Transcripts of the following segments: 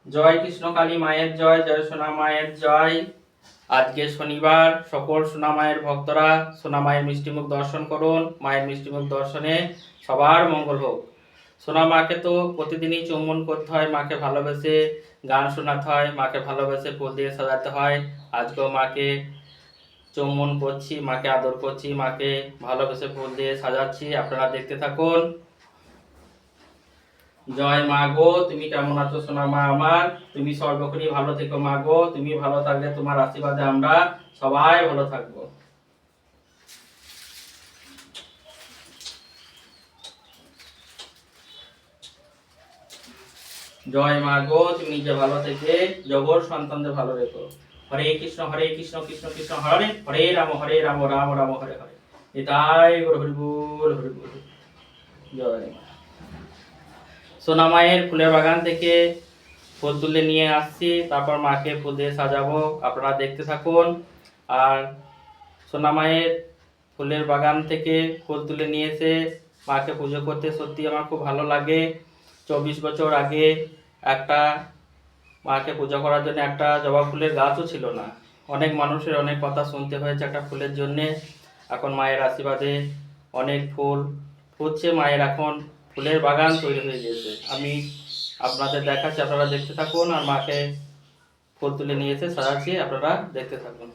জয় কৃষ্ণ কালী মায়ের জয়, জয় সোনা মায়ের জয়। আজকে শনিবার, সকল সোনা মায়ের ভক্তরা সোনা মায়ের মিষ্টিমুখ দর্শন করুন। মায়ের মিষ্টিমুখ দর্শনে সবার মঙ্গল হোক। সোনা মাকে তো প্রতিদিনই চুম্বন করতে হয়, মাকে ভালোবেসে গান শোনাতে হয়, মাকে ভালোবেসে ফুল দিয়ে সাজাতে হয়। আজকেও মাকে চুম্বন করছি, মাকে আদর করছি, মাকে ভালোবেসে ফুল দিয়ে সাজাচ্ছি। আপনারা দেখতে থাকুন। জয় মা গো, তুমি কেমন আছো সোনা মা আমার? তুমি সর্বক্ষণই ভালো থেকো মা গো। তুমি ভালো থাকলে তোমার আশীর্বাদে আমরা সবাই ভালো থাকবো। জয় মা গো, তুমি নিজে ভালো থেকে জগৎ সন্তানদের ভালো রেখো। হরে কৃষ্ণ কৃষ্ণ কৃষ্ণ হরে হরে, হরে রাম রাম রাম হরে হরে। এটাই হরি বল হরি বল। জয় মা। সোনা মায়ের ফুলের বাগান থেকে ফুল তুলে নিয়ে আসছি, তারপর মাকে ফুল দিয়ে সাজাবো। আপনারা দেখতে থাকুন। আর সোনা মায়ের ফুলের বাগান থেকে ফুল তুলে নিয়ে এসে মাকে পুজো করতে সত্যি আমার খুব ভালো লাগে। 24 বছর আগে একটা মাকে পূজা করার জন্য একটা জবা ফুলের গাছও ছিল না। অনেক মানুষের অনেক কথা শুনতে হয়েছে একটা ফুলের জন্যে। এখন মায়ের আশীর্বাদে অনেক ফুল ফুটছে, মায়ের এখন ফুলের বাগান তৈরি হয়ে গেছে। আমি আপনাদের দেখাচ্ছি, আপনারা দেখতে থাকুন। আর মাকে ফুল তুলে নিয়ে এসে সাজাচ্ছি, আপনারা দেখতে থাকুন।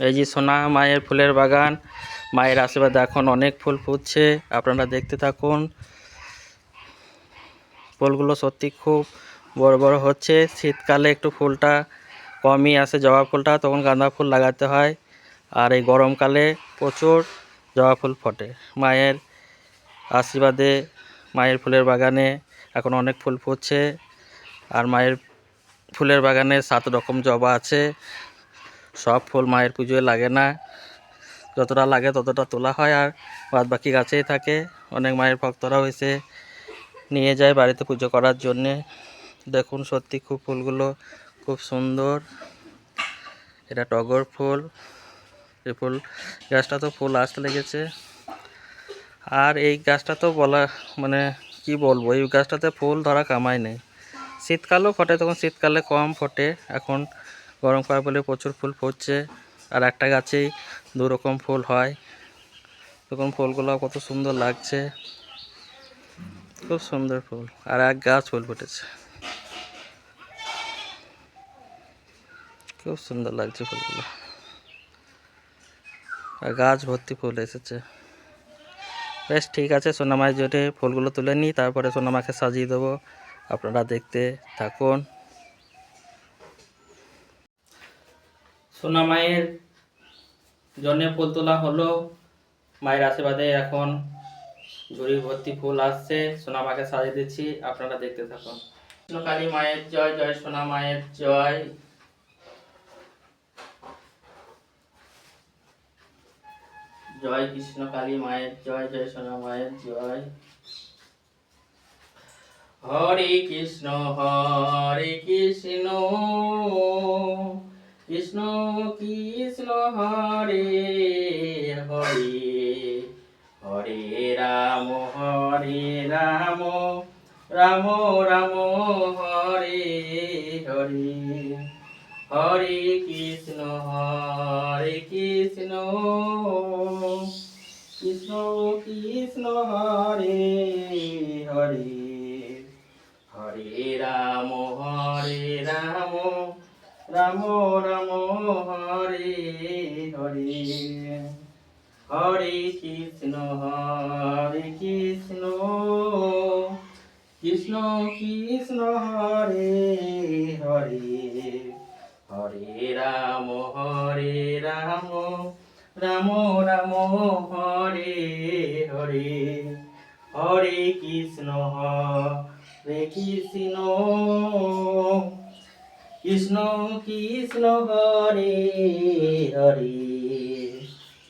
এই যে সোনা মায়ের ফুলের বাগান, মায়ের আশীর্বাদে এখন অনেক ফুল ফুটছে, আপনারা দেখতে থাকুন। ফুলগুলো সত্যি খুব বড় বড় হচ্ছে। শীতকালে একটু ফুলটা কমই আসে, জবা ফুলটা, তখন গাঁদা ফুল লাগাতে হয়। আর এই গরমকালে প্রচুর জবা ফুল ফোটে। মায়ের আশীর্বাদে মায়ের ফুলের বাগানে এখন অনেক ফুল ফুটছে। আর মায়ের ফুলের বাগানে 7 রকম জবা আছে। সব ফুল মায়ের পুজোয় লাগে না, যতটা লাগে ততটা তোলা হয়, আর বাদ বাকি গাছেই থাকে। অনেক মায়ের ভক্তরাও এসে নিয়ে যায় বাড়িতে পুজো করার জন্যে। দেখুন সত্যি খুব ফুলগুলো খুব সুন্দর। এটা টগর ফুল। এই ফুল গাছটা তো ফুল আসতে লেগেছে। আর এই গাছটা তো বলা মানে কি বলবো, এই গাছটাতে ফুল ধরা কামাই নেই। শীতকালেও ফোটে, তখন শীতকালে কম ফোটে। এখন গরমকাল বলে প্রচুর ফুল ফুটছে। আর একটা গাছেই 2 রকম ফুল হয়। তখন ফুলগুলো কত সুন্দর লাগছে, খুব সুন্দর ফুল। আর এক গাছ ফুল ফুটেছে, খুব সুন্দর লাগছে ফুলগুলো। আর গাছ ভর্তি ফুল এসেছে। বেশ ঠিক আছে, সোনামায়ের জন্য ফুলগুলো তুলে নিই, তারপরে সোনামাকে সাজিয়ে দেবো। আপনারা দেখতে থাকুন। সোনামায়ের জন্য ফুল তোলা হলো। মায়ের আশীর্বাদে এখন ঝুড়ি ভর্তি ফুল আসছে। সোনামাকে সাজিয়ে দিচ্ছি, আপনারা দেখতে থাকুন। কৃষ্ণ কালী মায়ের জয়, জয় সোনা মায়ের জয়। জয় কৃষ্ণ কালী মায়ের জয়, জয় সোনা মায়ের জয়। হরে কৃষ্ণ কৃষ্ণ কৃষ্ণ হরে হরে, হরে রাম রাম রাম হরে হরে। হরে কৃষ্ণ কৃষ্ণ কৃষ্ণ হরে হরে, হরে রাম রাম রাম হরে হরে। হরে কৃষ্ণ কৃষ্ণ কৃষ্ণ হরে হরে, হরে রাম রাম রাম হরে হরে। হরে কৃষ্ণ কৃষ্ণ কৃষ্ণ হরে হরে,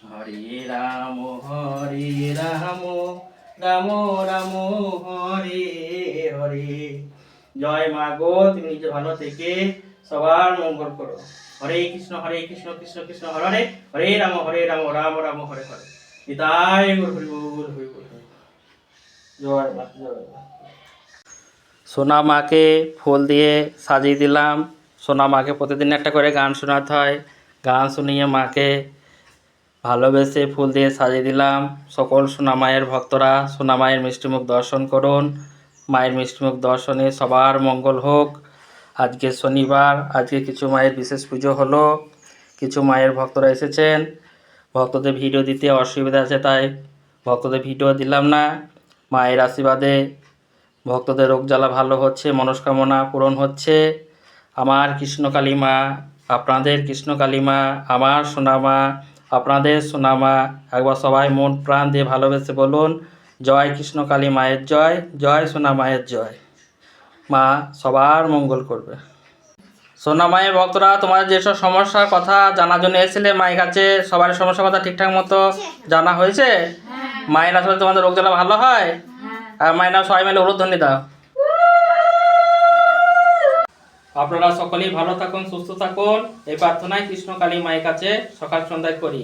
হরে রাম রাম হরে হরে। জয় মা গো, তুমি নিজে ভালো থেকে সবার মঙ্গল করো। হরে কৃষ্ণ কৃষ্ণ কৃষ্ণ হরে হরে, হরে রাম রাম হরে হরে। নিতাই গৌর হরি বল হরি বল। জয় মা, জয় মা। সোনা মাকে ফুল দিয়ে সাজিয়ে দিলাম। সোনা মাকে প্রতিদিন একটা করে গান শোনাতে হয়, গান শুনিয়ে মাকে ভালোবেসে ফুল দিয়ে সাজিয়ে দিলাম। সকল সোনা মায়ের ভক্তরা সোনা মায়ের মিষ্টিমুখ দর্শন করুন। মায়ের মিষ্টিমুখ দর্শনে সবার মঙ্গল হোক। আজকে শনিবার, আজকে কিছু মায়ের বিশেষ পুজো হলো, কিছু মায়ের ভক্তরা এসেছেন। ভক্তদের ভিডিও দিতে অসুবিধা আছে, তাই ভক্তদের ভিডিও দিলাম না। মায়ের আশীর্বাদে ভক্তদের রোগ জ্বালা ভালো হচ্ছে, মনস্কামনা পূরণ হচ্ছে। আমার কৃষ্ণকালী মা, আপনাদের কৃষ্ণকালী মা, আমার সোনা মা, আপনাদের সোনা মা। একবার সবাই মন প্রাণ দিয়ে ভালোবেসে বলুন, জয় কৃষ্ণকালী মায়ের জয়, জয় সোনা মায়ের জয়। মা সবার মঙ্গল করবে। সোনা মায়ের ভক্তরা, তোমাদের যেসব সমস্যার কথা জানার জন্য এসেছিলে মায়ের কাছে, সবার সমস্যার কথা ঠিকঠাক মতো জানা হয়েছে? মায়ের আসলে তোমাদের রোগ জ্বালা ভালো হয়? আর মায়ের নাম সবাই মিলে উলুধ্বনি দাও। আপনারা সকলেই ভালো থাকুন, সুস্থ থাকুন, এই প্রার্থনায় কৃষ্ণকালী মায়ের কাছে সকাল সন্ধ্যায় করি।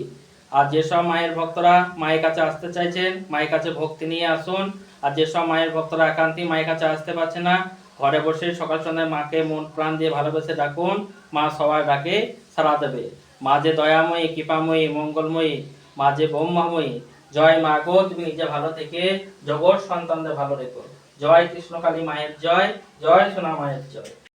আর যেসব মায়ের ভক্তরা মায়ের কাছে আসতে চাইছেন, মায়ের কাছে ভক্তি নিয়ে আসুন। আর যেসব মায়ের ভক্তরা একান্তই মায়ের কাছে আসতে পারছে না, ঘরে বসে সকাল সন্ধ্যায় মাকে মন প্রাণ দিয়ে ভালোবেসে ডাকুন, মা সবার ডাকে সাড়া দেবে। মা যে দয়াময়ী, কৃপাময়ী, মঙ্গলময়ী, মা যে ব্রহ্মাময়ী। জয় মা গো, তুমি নিজে ভালো থেকে জগৎ সন্তানদের ভালো রেখো। জয় কৃষ্ণকালী মায়ের জয়, জয় সোনা মায়ের জয়।